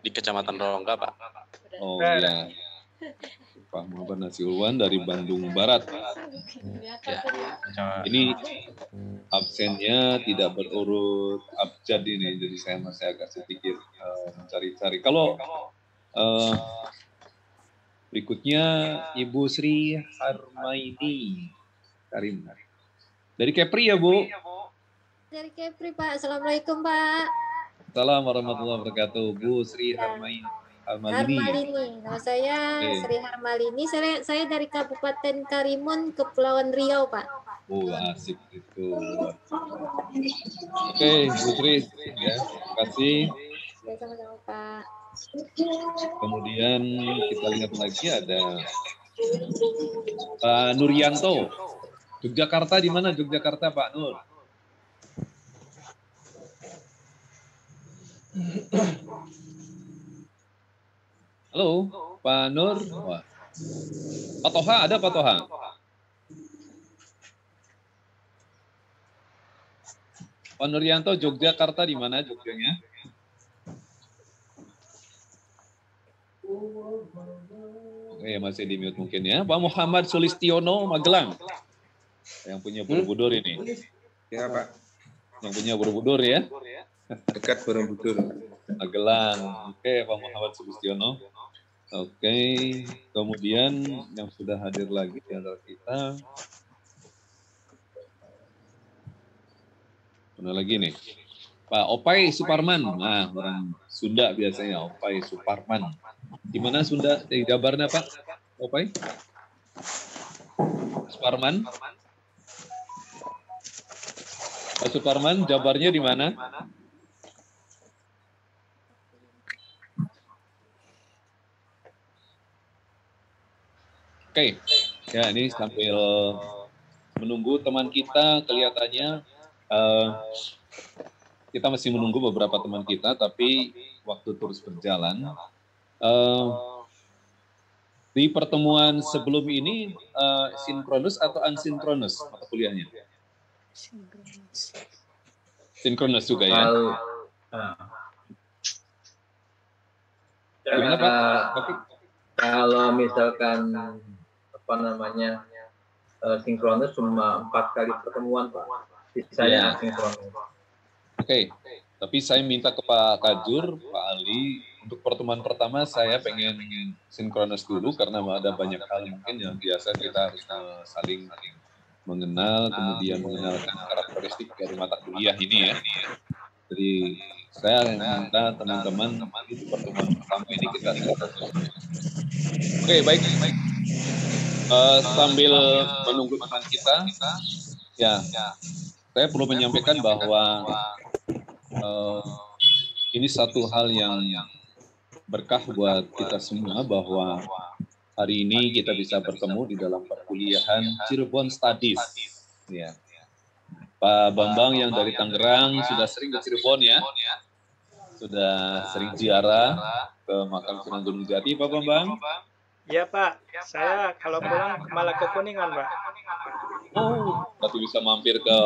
di Kecamatan Rongga, Pak. Oh iya. Pak Muhammad Nasiulwan dari Bandung Barat. Ya. Ini absennya tidak berurut abjad ini, jadi saya masih agak sedikit mencari-cari. Kalau berikutnya Ibu Sri Harmaini Karim dari Kepri ya Bu? Dari Kepri Pak. Assalamualaikum Pak. Assalamualaikum warahmatullahi wabarakatuh. Bu Sri Harmalini. Nama saya Sri Harmalini. Saya dari Kabupaten Karimun, Kepulauan Riau Pak. Oh asik itu. Oke Bu Sri, ya terima kasih. Ya, sama-sama Pak. Kemudian kita lihat lagi ada Pak Nuryanto. Yogyakarta di mana Yogyakarta Pak Nur? Halo, Pak Nur. Wah. Pak Toha, ada Pak Toha? Pak Nuryanto, Yogyakarta di mana Jogjanya? Oke, masih di mute mungkin ya. Pak Muhammad Sulistiono, Magelang. Yang punya Borobudur ini. Ya Pak. Yang punya Borobudur ya. Dekat Borobudur. Magelang. Oke, Pak Muhammad Sulistiono. Oke, kemudian yang sudah hadir lagi di antara kita. Mana lagi nih? Pak Opai Suparman. Nah, orang Sunda biasanya Opai Suparman. Di mana Sunda? Di Jabarnya Pak? Opai? Suparman? Pak Suparman, Jabarnya di mana? Oke, ya ini sambil menunggu teman kita, kelihatannya kita masih menunggu beberapa teman kita, tapi waktu terus berjalan. Di pertemuan sebelum ini, sinkronus atau unsinkronus mata kuliahnya? Sinkronus juga ya? Gimana Pak? Kalau misalkan sinkronus cuma 4 kali pertemuan Pak, sisanya asinkronus. Oke, tapi saya minta ke Pak Kajur, Pak Ali, untuk pertemuan pertama saya pengen sinkronus dulu karena ada banyak hal mungkin yang biasa kita harus saling mengenal, kemudian mengenalkan karakteristik dari mata kuliah ini ya. Jadi saya minta teman-teman di pertemuan pertama ini kita sinkronus. Oke, baik. Sambil menunggu teman kita, ya, saya perlu menyampaikan bahwa ini satu hal yang berkah buat kita semua bahwa hari ini kita bisa bertemu di dalam perkuliahan Cirebon Studies. Ya. Pak Bambang yang dari Tangerang sudah sering ke Cirebon ya, sudah sering ziarah ke makam Sunan Gunung Jati, Pak Bambang. Iya Pak, saya kalau pulang malah ke Kuningan Pak. Oh, berarti bisa mampir ke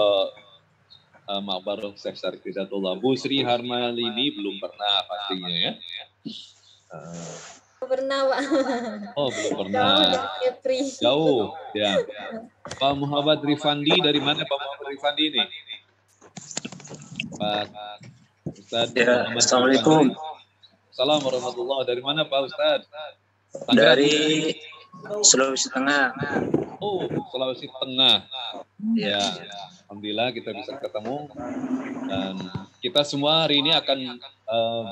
Makbar Syekh Syarif Hidayatullah. Bu Sri Harmalini belum pernah pastinya ya. Pernah Pak. Oh belum pernah. Jauh ya. Pak Muhammad Rifandi dari mana Pak Muhammad Rifandi ini? Pak Ustadz. Ya, Assalamualaikum. Assalamualaikum warahmatullahi. Dari mana Pak Ustadz? Dari Sulawesi Tengah. Oh, Sulawesi Tengah. Ya, alhamdulillah kita bisa ketemu dan kita semua hari ini akan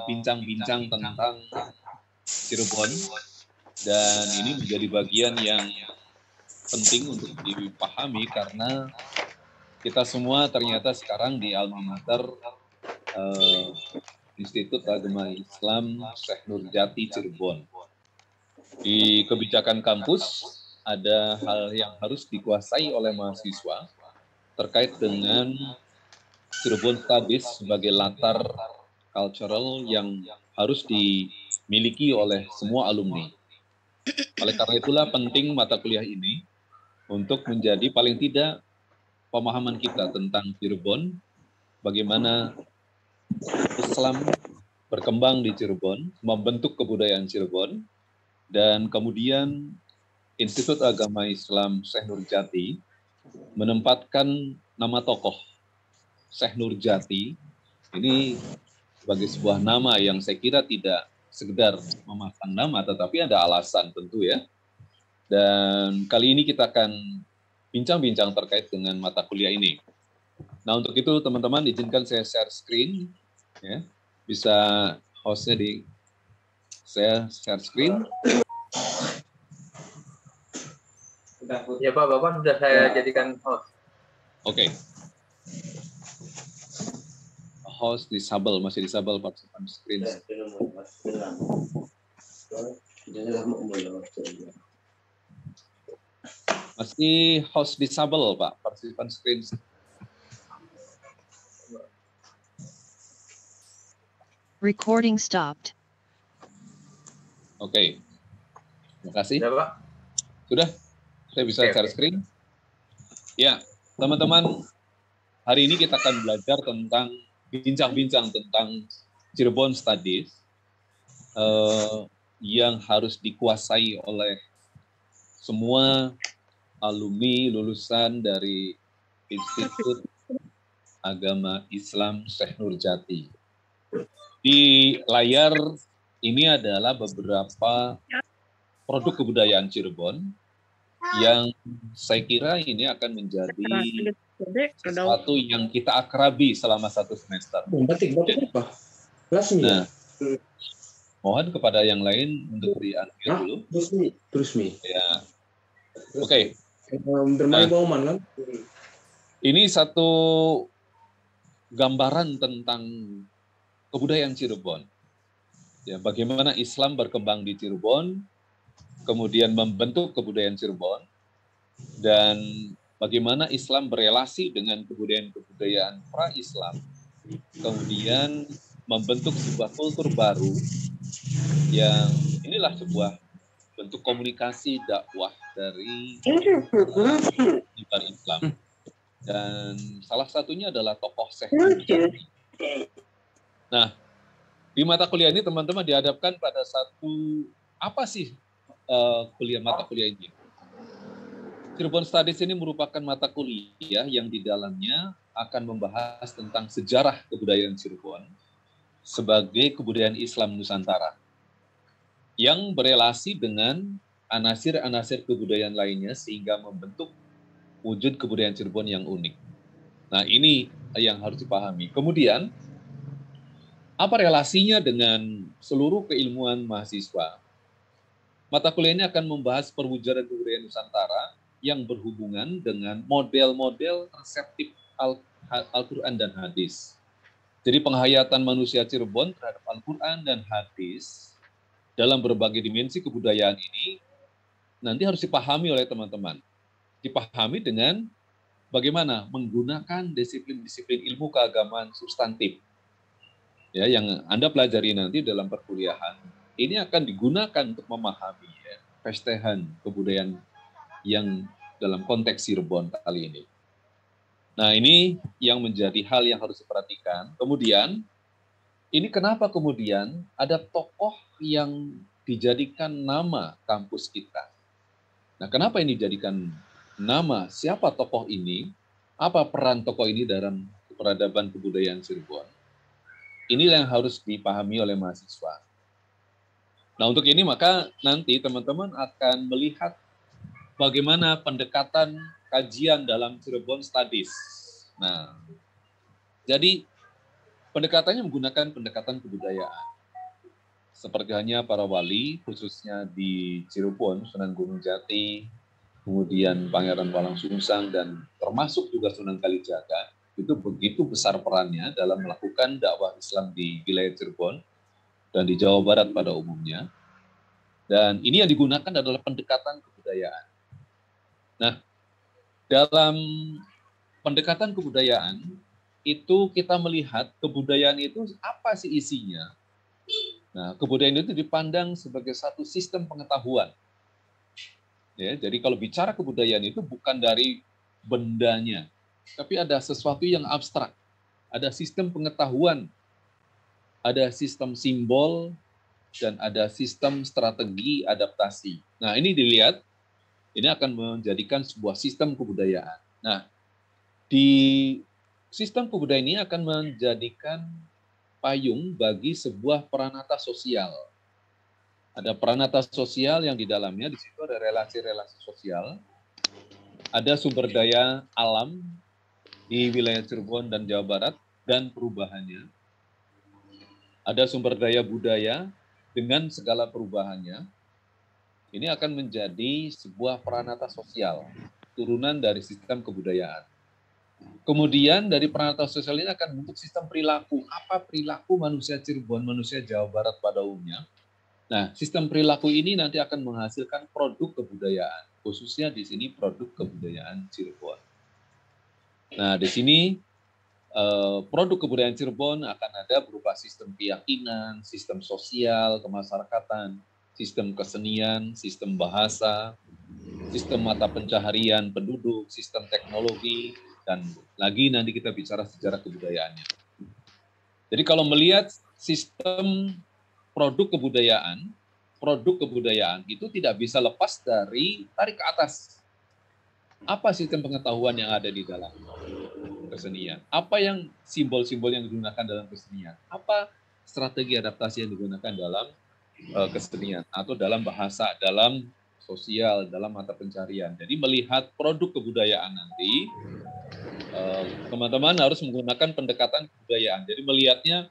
bincang-bincang tentang Cirebon dan ini menjadi bagian yang penting untuk dipahami karena kita semua ternyata sekarang di alma mater Institut Agama Islam Syekh Nurjati Cirebon. Di kebijakan kampus ada hal yang harus dikuasai oleh mahasiswa terkait dengan Cirebon Studies sebagai latar cultural yang harus dimiliki oleh semua alumni. Oleh karena itulah penting mata kuliah ini untuk menjadi paling tidak pemahaman kita tentang Cirebon, bagaimana Islam berkembang di Cirebon, membentuk kebudayaan Cirebon, dan kemudian Institut Agama Islam Syekh Nurjati menempatkan nama tokoh Syekh Nurjati ini sebagai sebuah nama yang saya kira tidak sekedar memasang nama, tetapi ada alasan tentu ya. Dan kali ini kita akan bincang-bincang terkait dengan mata kuliah ini. Nah, untuk itu teman-teman izinkan saya share screen, ya. Bisa hostnya saya share screen. Ya Pak, Bapak sudah saya jadikan host. Oke. Host disable, masih disable participant screen. Masih host disable, Pak, participant screen. Recording stopped. Oke. Terima kasih. Ya Pak. Sudah? Saya bisa share screen? Ya, teman-teman, hari ini kita akan belajar tentang bincang-bincang tentang Cirebon Studies yang harus dikuasai oleh semua alumni lulusan dari Institut Agama Islam Syekh Nurjati. Di layar ini adalah beberapa produk kebudayaan Cirebon yang saya kira ini akan menjadi sesuatu yang kita akrabi selama 1 semester. Batik apa? Nah, mohon kepada yang lain untuk di-unmute dulu. Terus mi. Ya. Oke. Bermain Bauman kan? Ini satu gambaran tentang kebudayaan Cirebon. Ya, bagaimana Islam berkembang di Cirebon, kemudian membentuk kebudayaan Cirebon, dan bagaimana Islam berelasi dengan kebudayaan pra-Islam, kemudian membentuk sebuah kultur baru yang inilah sebuah bentuk komunikasi dakwah dari penyebar Islam. Dan salah satunya adalah tokoh Syekh Nurjati. Nah, di mata kuliah ini teman-teman dihadapkan pada satu, apa sih mata kuliah ini? Cirebon Studies ini merupakan mata kuliah yang di dalamnya akan membahas tentang sejarah kebudayaan Cirebon sebagai kebudayaan Islam Nusantara yang berelasi dengan anasir-anasir kebudayaan lainnya sehingga membentuk wujud kebudayaan Cirebon yang unik. Nah, ini yang harus dipahami. Kemudian, apa relasinya dengan seluruh keilmuan mahasiswa? Mata kuliah ini akan membahas perwujudan kebudayaan Nusantara yang berhubungan dengan model-model reseptif Al-Quran dan hadis. Jadi penghayatan manusia Cirebon terhadap Al-Quran dan hadis dalam berbagai dimensi kebudayaan ini nanti harus dipahami oleh teman-teman. Dipahami dengan bagaimana menggunakan disiplin-disiplin ilmu keagamaan substantif. Ya, yang Anda pelajari nanti dalam perkuliahan. Ini akan digunakan untuk memahami ya, festehan kebudayaan yang dalam konteks Cirebon kali ini. Nah, ini yang menjadi hal yang harus diperhatikan. Kemudian, ini kenapa kemudian ada tokoh yang dijadikan nama kampus kita. Nah, kenapa ini dijadikan nama? Siapa tokoh ini? Apa peran tokoh ini dalam peradaban kebudayaan Cirebon? Inilah yang harus dipahami oleh mahasiswa. Nah, untuk ini maka nanti teman-teman akan melihat bagaimana pendekatan kajian dalam Cirebon Studies. Nah, jadi pendekatannya menggunakan pendekatan kebudayaan. Seperti halnya para wali, khususnya di Cirebon, Sunan Gunung Jati, kemudian Pangeran Walang Sungsang, dan termasuk juga Sunan Kalijaga, itu begitu besar perannya dalam melakukan dakwah Islam di wilayah Cirebon dan di Jawa Barat pada umumnya. Dan ini yang digunakan adalah pendekatan kebudayaan. Nah, dalam pendekatan kebudayaan, itu kita melihat kebudayaan itu apa sih isinya. Nah, kebudayaan itu dipandang sebagai satu sistem pengetahuan. Ya, jadi kalau bicara kebudayaan itu bukan dari bendanya, tapi ada sesuatu yang abstrak. Ada sistem pengetahuan ada sistem simbol, dan ada sistem strategi adaptasi. Nah, ini dilihat, ini akan menjadikan sebuah sistem kebudayaan. Nah, di sistem kebudayaan ini akan menjadikan payung bagi sebuah peranata sosial. Ada peranata sosial yang di dalamnya, di situ ada relasi-relasi sosial, ada sumber daya alam di wilayah Cirebon dan Jawa Barat, dan perubahannya. Ada sumber daya budaya dengan segala perubahannya. Ini akan menjadi sebuah peranata sosial, turunan dari sistem kebudayaan. Kemudian dari peranata sosial ini akan membentuk sistem perilaku. Apa perilaku manusia Cirebon, manusia Jawa Barat pada umumnya? Nah, sistem perilaku ini nanti akan menghasilkan produk kebudayaan, khususnya di sini produk kebudayaan Cirebon. Nah, di sini produk kebudayaan Cirebon akan ada berupa sistem keyakinan, sistem sosial, kemasyarakatan, sistem kesenian, sistem bahasa, sistem mata pencaharian penduduk, sistem teknologi, dan lagi nanti kita bicara sejarah kebudayaannya. Jadi kalau melihat sistem produk kebudayaan itu tidak bisa lepas dari tarik ke atas. Apa sistem pengetahuan yang ada di dalam kesenian? Apa yang simbol-simbol yang digunakan dalam kesenian? Apa strategi adaptasi yang digunakan dalam kesenian atau dalam bahasa, dalam sosial, dalam mata pencarian? Jadi melihat produk kebudayaan nanti, teman-teman harus menggunakan pendekatan kebudayaan. Jadi melihatnya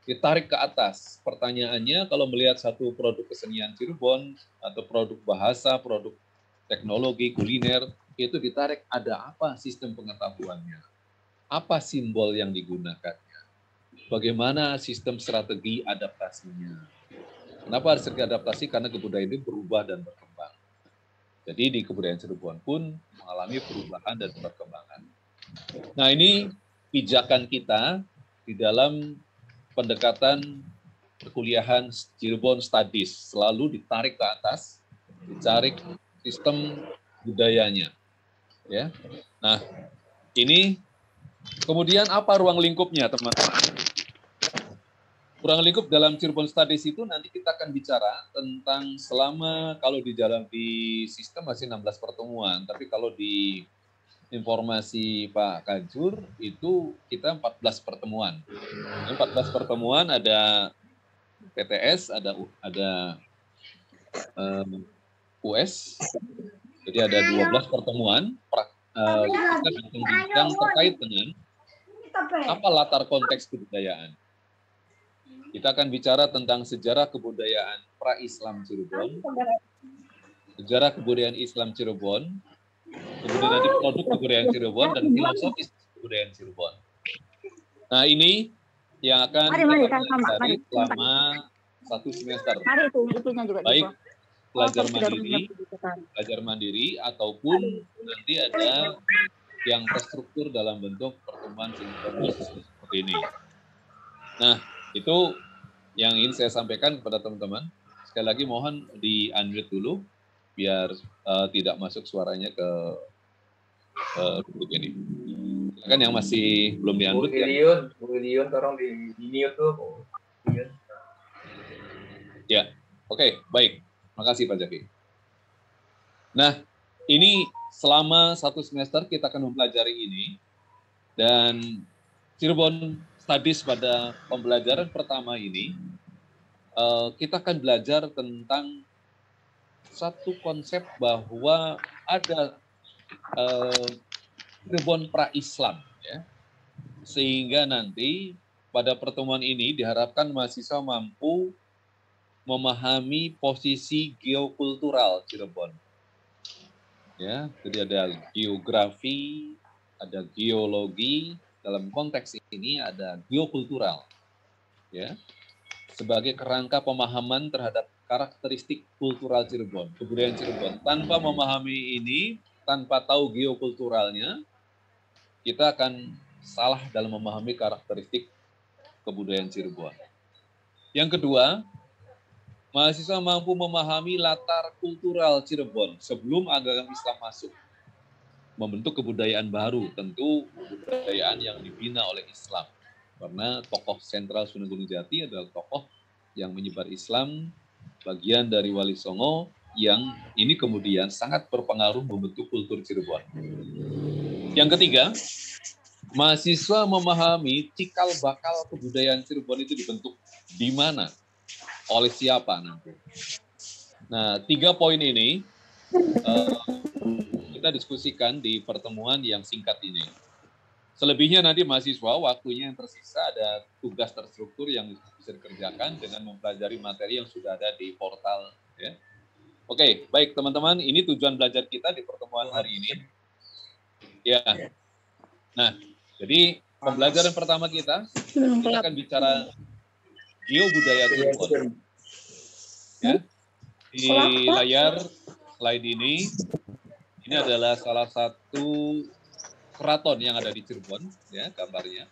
ditarik ke atas. Pertanyaannya, kalau melihat satu produk kesenian Cirebon atau produk bahasa, produk teknologi, kuliner, itu ditarik ada apa sistem pengetahuannya? Apa simbol yang digunakannya? Bagaimana sistem strategi adaptasinya? Kenapa harus strategi adaptasi? Karena kebudayaan ini berubah dan berkembang. Jadi di kebudayaan Cirebon pun mengalami perubahan dan perkembangan. Nah, ini pijakan kita di dalam pendekatan perkuliahan Cirebon Studies, selalu ditarik ke atas, dicari sistem budayanya. Ya. Nah, ini kemudian apa ruang lingkupnya, teman-teman? Ruang lingkup dalam Cirebon Studies itu nanti kita akan bicara tentang selama, kalau di dalam di sistem masih 16 pertemuan, tapi kalau di informasi Pak Kajur itu kita 14 pertemuan. 14 pertemuan ada PTS, ada US, jadi ada 12 pertemuan kita bincang terkait dengan apa latar konteks kebudayaan. Kita akan bicara tentang sejarah kebudayaan pra-Islam Cirebon, sejarah kebudayaan Islam Cirebon, kemudian nanti produk kebudayaan Cirebon, dan filosofis kebudayaan Cirebon. Nah, ini yang akan kita pelajari selama 1 semester. Baik belajar mandiri, ataupun nanti ada yang terstruktur dalam bentuk pertemuan sinkronis seperti ini. Nah, itu yang ingin saya sampaikan kepada teman-teman. Sekali lagi mohon di-unmute dulu, biar tidak masuk suaranya ke rubrik ini. Silakan yang masih belum di-unmute. Bu Ilion, tolong di-mute tuh. Ya, oke, baik. Makasih Pak Jaki. Nah, ini selama 1 semester kita akan mempelajari ini, dan Cirebon Studies pada pembelajaran pertama ini, kita akan belajar tentang satu konsep bahwa ada Cirebon pra-Islam, ya. Sehingga nanti pada pertemuan ini diharapkan mahasiswa mampu memahami posisi geokultural Cirebon. Ya, jadi ada geografi, ada geologi, dalam konteks ini ada geokultural. Ya. Sebagai kerangka pemahaman terhadap karakteristik kultural Cirebon, kebudayaan Cirebon. Tanpa memahami ini, tanpa tahu geokulturalnya, kita akan salah dalam memahami karakteristik kebudayaan Cirebon. Yang kedua, mahasiswa mampu memahami latar kultural Cirebon sebelum agama Islam masuk. Membentuk kebudayaan baru, tentu kebudayaan yang dibina oleh Islam. Karena tokoh sentral Sunan Gunung Jati adalah tokoh yang menyebar Islam, bagian dari Wali Songo, yang ini kemudian sangat berpengaruh membentuk kultur Cirebon. Yang ketiga, mahasiswa memahami cikal bakal kebudayaan Cirebon itu dibentuk di mana, oleh siapa nanti. Nah, 3 poin ini kita diskusikan di pertemuan yang singkat ini. Selebihnya nanti mahasiswa, waktunya yang tersisa ada tugas terstruktur yang bisa dikerjakan dengan mempelajari materi yang sudah ada di portal. Ya. Oke, baik teman-teman, ini tujuan belajar kita di pertemuan hari ini. Ya, nah, jadi pembelajaran pertama kita akan bicara geobudaya Cirebon. Ya, di layar slide ini adalah salah satu keraton yang ada di Cirebon, ya gambarnya.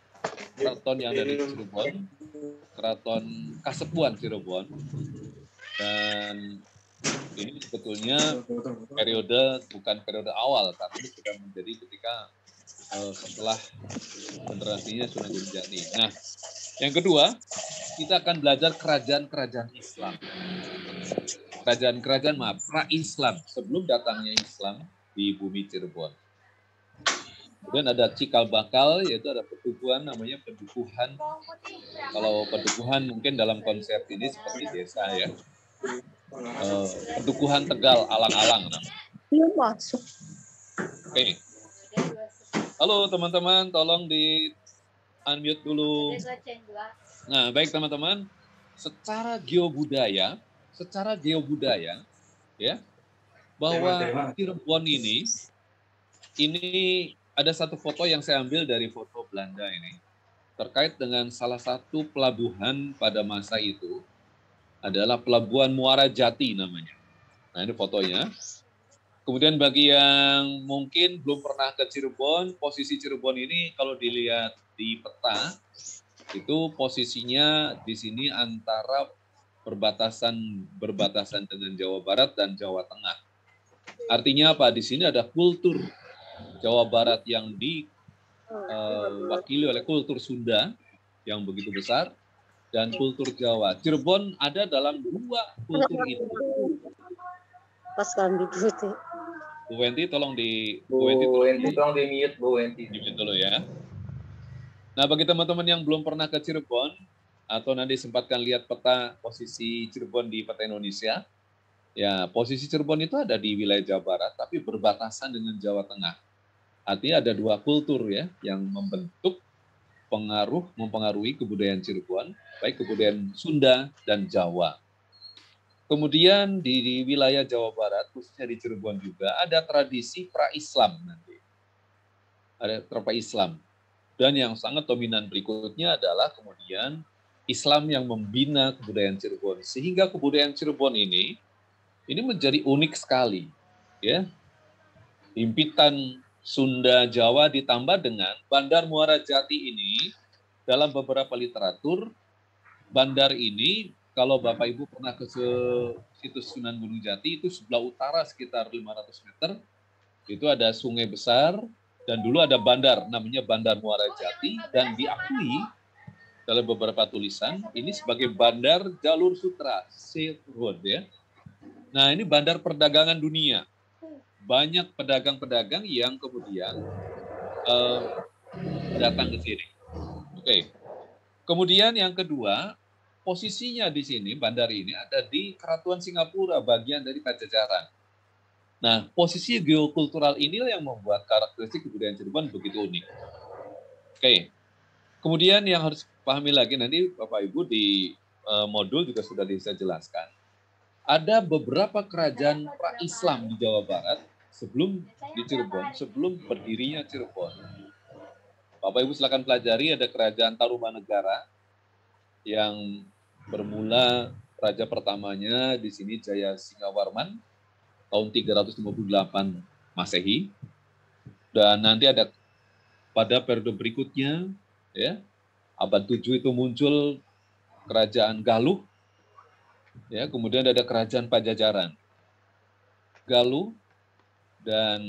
Keraton yang ada di Cirebon, Keraton Kasepuhan Cirebon. Dan ini sebetulnya bukan periode awal, tapi sudah menjadi ketika setelah generasinya Sunan Gunung Jati. Nah, yang kedua, kita akan belajar kerajaan-kerajaan Islam. Kerajaan-kerajaan pra-Islam, sebelum datangnya Islam di bumi Cirebon. Kemudian ada cikal bakal, yaitu ada pedukuhan, namanya pedukuhan. Kalau pedukuhan mungkin dalam konsep ini seperti desa ya. Pedukuhan Tegal, alang-alang. Iya masuk. Oke. Halo teman-teman, tolong di unmute dulu. Nah, baik teman-teman, secara geobudaya ya, bahwa Cirebon ini ada satu foto yang saya ambil dari foto Belanda ini, terkait dengan salah satu pelabuhan pada masa itu, adalah Pelabuhan Muara Jati namanya. Nah, ini fotonya. Kemudian bagi yang mungkin belum pernah ke Cirebon, posisi Cirebon ini kalau dilihat di peta, itu posisinya di sini antara berbatasan dengan Jawa Barat dan Jawa Tengah. Artinya apa? Di sini ada kultur Jawa Barat yang diwakili oleh kultur Sunda yang begitu besar dan kultur Jawa. Cirebon ada dalam 2 kultur itu. Pas kami dulu. Bu Wenti tolong di Bu Wenti tolong di-mute Bu Wenti. Di-mute dulu ya. Nah, bagi teman-teman yang belum pernah ke Cirebon atau nanti sempatkan lihat peta posisi Cirebon di peta Indonesia, ya posisi Cirebon itu ada di wilayah Jawa Barat tapi berbatasan dengan Jawa Tengah. Artinya ada 2 kultur ya yang mempengaruhi kebudayaan Cirebon, baik kebudayaan Sunda dan Jawa. Kemudian di wilayah Jawa Barat, khususnya di Cirebon juga ada tradisi pra-Islam nanti. Ada pra-Islam. Dan yang sangat dominan berikutnya adalah kemudian Islam yang membina kebudayaan Cirebon. Sehingga kebudayaan Cirebon ini menjadi unik sekali. Ya. Himpitan Sunda Jawa ditambah dengan Bandar Muara Jati ini, dalam beberapa literatur, bandar ini, kalau Bapak Ibu pernah ke situs Sunan Gunung Jati, itu sebelah utara sekitar 500 meter, itu ada sungai besar, dan dulu ada bandar, namanya Bandar Muara Jati, dan diakui dalam beberapa tulisan, ini sebagai bandar jalur sutra, Silk Road ya. Nah, ini bandar perdagangan dunia. Banyak pedagang-pedagang yang kemudian datang ke sini. Oke. Kemudian yang kedua, posisinya di sini, bandar ini ada di Kerajaan Singapura, bagian dari Pajajaran. Nah, posisi geokultural inilah yang membuat karakteristik kebudayaan Cirebon begitu unik. Oke. Kemudian yang harus pahami lagi nanti Bapak Ibu di modul juga sudah bisa jelaskan. Ada beberapa kerajaan pra-Islam di Jawa Barat sebelum di Cirebon, sebelum berdirinya Cirebon. Bapak Ibu silakan pelajari, ada kerajaan Tarumanegara yang bermula raja pertamanya di sini Jaya Singawarman tahun 358 Masehi. Dan nanti ada pada periode berikutnya ya, abad 7 itu muncul kerajaan Galuh. Ya, kemudian ada kerajaan Pajajaran. Galuh dan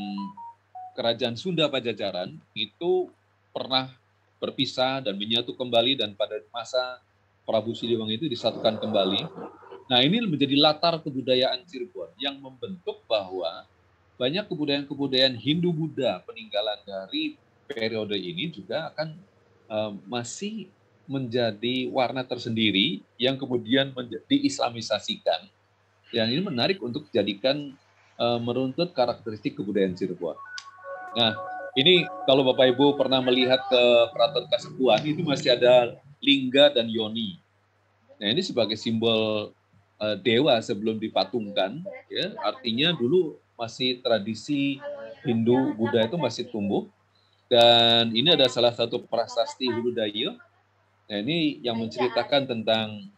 kerajaan Sunda Pajajaran itu pernah berpisah dan menyatu kembali, dan pada masa Prabu Siliwangi itu disatukan kembali. Nah, ini menjadi latar kebudayaan Cirebon yang membentuk bahwa banyak kebudayaan-kebudayaan Hindu-Buddha peninggalan dari periode ini juga akan masih menjadi warna tersendiri yang kemudian diislamisasikan. Yang ini menarik untuk dijadikan meruntut karakteristik kebudayaan Cirebon. Nah, ini kalau Bapak Ibu pernah melihat ke Keraton Kasepuhan, itu masih ada lingga dan yoni. Nah, ini sebagai simbol dewa sebelum dipatungkan, ya, artinya dulu masih tradisi Hindu Buddha itu masih tumbuh, dan ini ada salah satu prasasti Huludayo. Nah, ini yang menceritakan tentang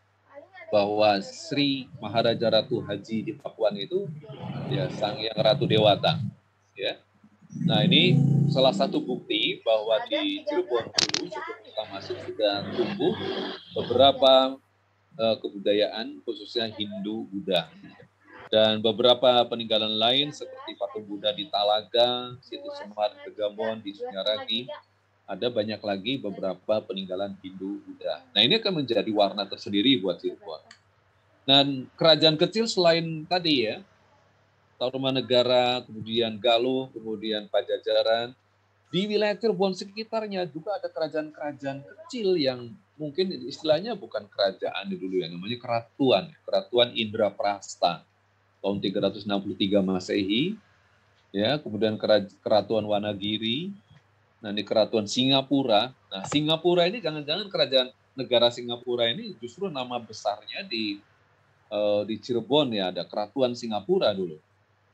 bahwa Sri Maharaja Ratu Haji di Pakuan itu ya Sang Hyang Ratu Dewata, ya. Nah, ini salah satu bukti bahwa di Cirebon dulu sebelum kita masuk sudah tumbuh beberapa kebudayaan khususnya Hindu Buddha, dan beberapa peninggalan lain seperti patung Buddha di Talaga, situs Semar di Tegambon, di Sunyaragi, ada banyak lagi beberapa peninggalan Hindu Buddha. Nah, ini akan menjadi warna tersendiri buat Cirebon. Dan kerajaan kecil selain tadi ya, Tarumanegara, kemudian Galuh, kemudian Pajajaran, di wilayah Cirebon sekitarnya juga ada kerajaan-kerajaan kecil yang mungkin istilahnya bukan kerajaan dulu ya, namanya Keratuan Indraprasta tahun 363 Masehi, ya, kemudian Keratuan Wanagiri, nah ini Keratuan Singapura. Nah, Singapura ini jangan-jangan kerajaan negara Singapura ini justru nama besarnya di Cirebon ya, ada Keratuan Singapura dulu,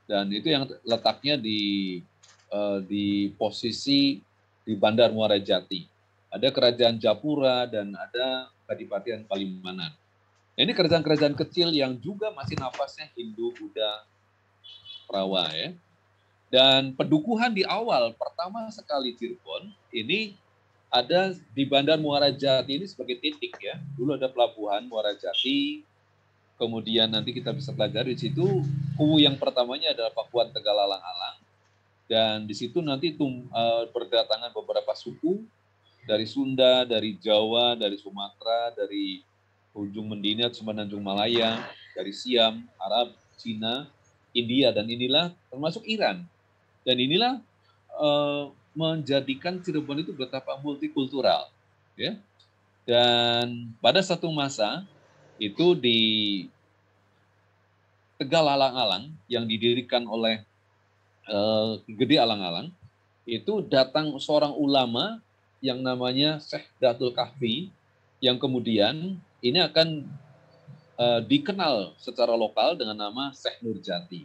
dan itu yang letaknya di posisi di Bandar Muara Jati. Ada Kerajaan Japura dan ada Kadipaten Palimanan. Nah, ini kerajaan-kerajaan kecil yang juga masih nafasnya Hindu, Buddha, Prawa ya. Dan pedukuhan di awal pertama sekali Cirebon ini ada di Bandar Muara Jati ini sebagai titik ya. Dulu ada pelabuhan Muara Jati. Kemudian nanti kita bisa pelajari di situ kubu yang pertamanya adalah Pakuan Tegal Alang-Alang. Dan di situ nanti berdatangan beberapa suku dari Sunda, dari Jawa, dari Sumatera, dari ujung Mendiniat, Semenanjung Malaya, dari Siam, Arab, Cina, India, dan inilah termasuk Iran. Dan inilah menjadikan Cirebon itu betapa multikultural, ya. Dan pada satu masa itu di Tegal Alang-Alang yang didirikan oleh Gede Alang-Alang, itu datang seorang ulama yang namanya Syekh Datul Kahfi, yang kemudian ini akan dikenal secara lokal dengan nama Syekh Nurjati.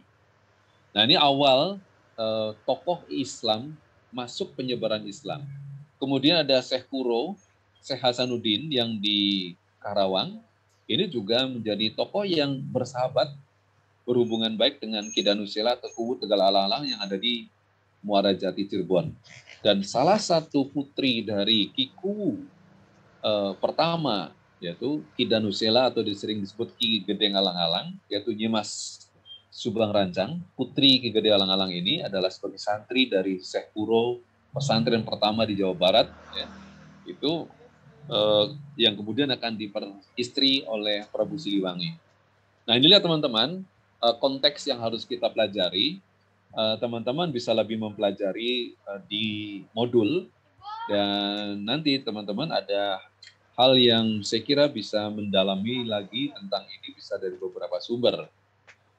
Nah, ini awal tokoh Islam masuk penyebaran Islam. Kemudian ada Syekh Kuro, Syekh Hasanuddin yang di Karawang. Ini juga menjadi tokoh yang bersahabat, berhubungan baik dengan Ki Danusela atau kubu Tegal Alang-Alang yang ada di Muara Jati Cirebon. Dan salah satu putri dari Kiku pertama, yaitu Ki Danusela atau sering disebut Ki Gedeng Alang-Alang, yaitu Nyimas Subang Rancang, putri Ki Gede Alang-Alang ini adalah sebagai santri dari Syekh Kuro, pesantren pertama di Jawa Barat, ya, itu yang kemudian akan diperistri oleh Prabu Siliwangi. Nah, inilah teman-teman konteks yang harus kita pelajari. Teman-teman bisa lebih mempelajari di modul, dan nanti teman-teman ada hal yang saya kira bisa mendalami lagi tentang ini bisa dari beberapa sumber.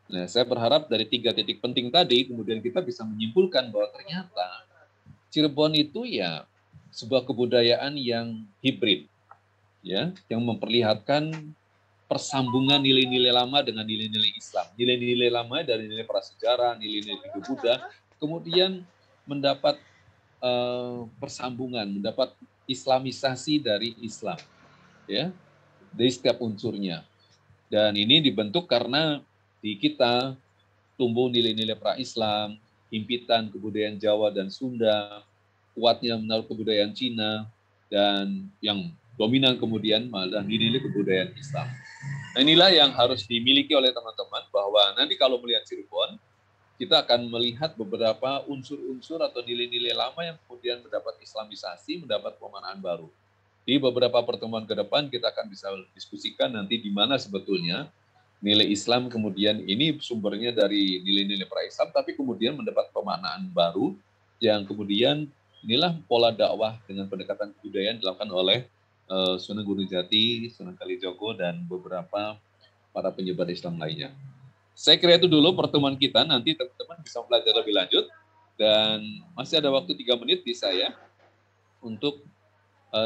Nah, saya berharap dari 3 titik penting tadi kemudian kita bisa menyimpulkan bahwa ternyata Cirebon itu ya sebuah kebudayaan yang hibrid, ya, yang memperlihatkan persambungan nilai-nilai lama dengan nilai-nilai Islam. Nilai-nilai lama dari nilai prasejarah, nilai-nilai Hindu Buddha, kemudian mendapat persambungan, mendapat islamisasi dari Islam, ya, dari setiap unsurnya. Dan ini dibentuk karena di kita tumbuh nilai-nilai pra-Islam, himpitan kebudayaan Jawa dan Sunda, kuatnya menaruh kebudayaan Cina, dan yang dominan kemudian malah nilai kebudayaan Islam. Nah, inilah yang harus dimiliki oleh teman-teman, bahwa nanti kalau melihat Cirebon, kita akan melihat beberapa unsur-unsur atau nilai-nilai lama yang kemudian mendapat islamisasi, mendapat pemaknaan baru. Di beberapa pertemuan ke depan kita akan bisa diskusikan nanti di mana sebetulnya nilai Islam kemudian ini sumbernya dari nilai-nilai pra-Islam, tapi kemudian mendapat pemaknaan baru yang kemudian inilah pola dakwah dengan pendekatan kebudayaan dilakukan oleh Sunan Gunung Jati, Sunan Kalijogo, dan beberapa para penyebar Islam lainnya. Saya kira itu dulu pertemuan kita, nanti teman-teman bisa belajar lebih lanjut, dan masih ada waktu 3 menit di saya untuk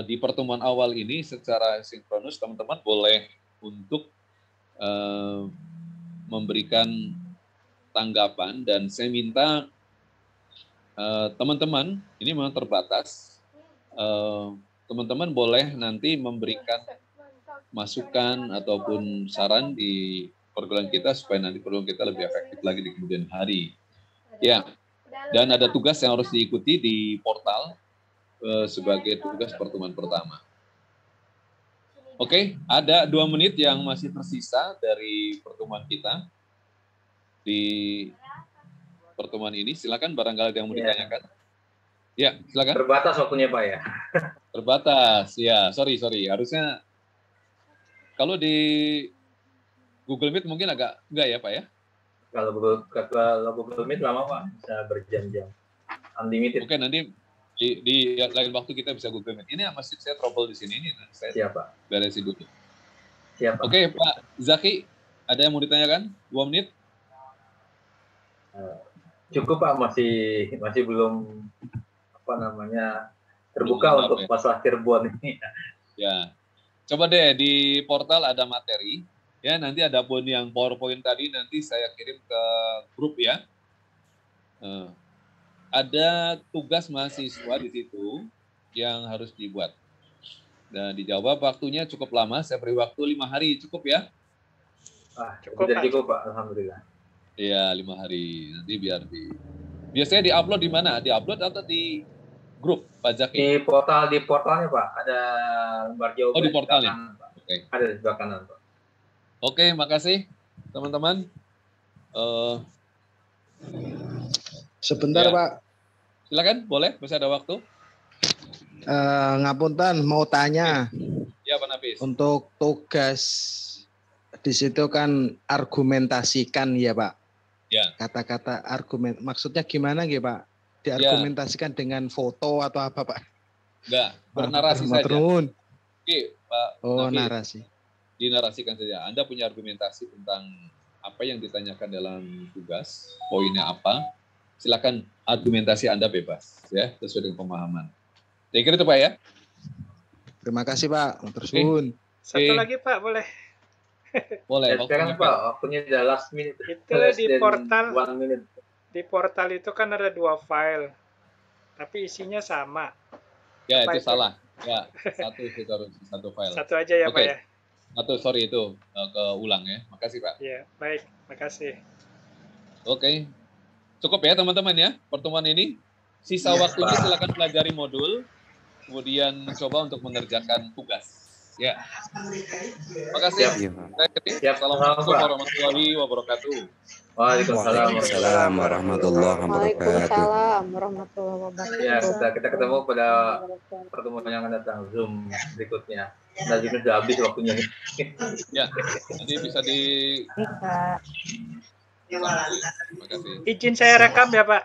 di pertemuan awal ini secara sinkronus teman-teman boleh untuk memberikan tanggapan, dan saya minta teman-teman, ini memang terbatas, teman-teman boleh nanti memberikan masukan ataupun saran di pergaulan kita supaya nanti pergaulan kita lebih efektif lagi di kemudian hari. Ya, dan ada tugas yang harus diikuti di portal sebagai tugas pertemuan pertama. Oke, ada 2 menit yang masih tersisa dari pertemuan kita di pertemuan ini. Silakan barangkali ada yang mau ditanyakan. Ya, silakan. Terbatas waktunya Pak ya. Terbatas, ya. Sorry. Harusnya kalau di Google Meet mungkin agak enggak ya Pak ya? Kalau Google Meet lama Pak, bisa berjam-jam. Unlimited. Oke, nanti di lain waktu kita bisa Google Meet. Ini masih saya trouble di sini, ini saya Siapa? beresin dulu. Siapa? Oke, Pak Zaki, ada yang mau ditanyakan? 2 menit? Cukup Pak, masih belum terbuka Belum untuk ya. masalah Cirebon ini. Ya. Coba deh di portal ada materi. Ya, nanti ada pun yang PowerPoint tadi nanti saya kirim ke grup ya. Ada tugas mahasiswa di situ yang harus dibuat. Dan dijawab waktunya cukup lama, saya beri waktu 5 hari, cukup ya? Cukup Pak, alhamdulillah. Iya, 5 hari. Nanti biar biasanya di-upload di mana? Di-upload atau di grup Pak Zaki? Di portalnya Pak, ada lembar jawaban. Oh, di portalnya. Oke. Ada di sebelah kanan Pak. Oke, makasih teman-teman. Sebentar Ya. Pak, Silakan, boleh, masih ada waktu. ngapunten mau tanya Ya, Pak Nafis. untuk tugas di situ kan argumentasikan ya Pak. Ya. Kata-kata argumen, maksudnya gimana gitu Pak? Diargumentasikan dengan foto atau apa Pak? Enggak, bernarasi saja. Turun. Oke, Pak Oh, Nafis, narasi. dinarasikan saja. Anda punya argumentasi tentang apa yang ditanyakan dalam tugas, poinnya apa, silakan argumentasi Anda bebas, ya, sesuai dengan pemahaman. Saya kira itu Pak ya. Terima kasih Pak. Terus Satu lagi Pak, boleh? Boleh. Sekarang Pak, waktunya udah last minute. Itu di portal. 1 minute. Di portal itu kan ada 2 file, tapi isinya sama. Ya, Apa itu itu? salah. Ya, satu file. Satu aja ya Pak Oke. ya? Sorry itu keulang ya. Makasih Pak. Ya, baik. Makasih. Oke. Cukup ya teman-teman ya pertemuan ini. Sisa waktunya silakan pelajari modul, kemudian mencoba untuk mengerjakan tugas. Ya. Makasih. Assalamualaikum warahmatullahi wabarakatuh. Waalaikumsalam warahmatullahi wabarakatuh. Waalaikumsalam warahmatullahi wabarakatuh. Ya, kita ketemu pada pertemuan yang akan datang, Zoom berikutnya. Nah, Zoom sudah habis waktunya. Ya, nanti bisa di... Iya. Terima kasih. Izin saya rekam ya Pak.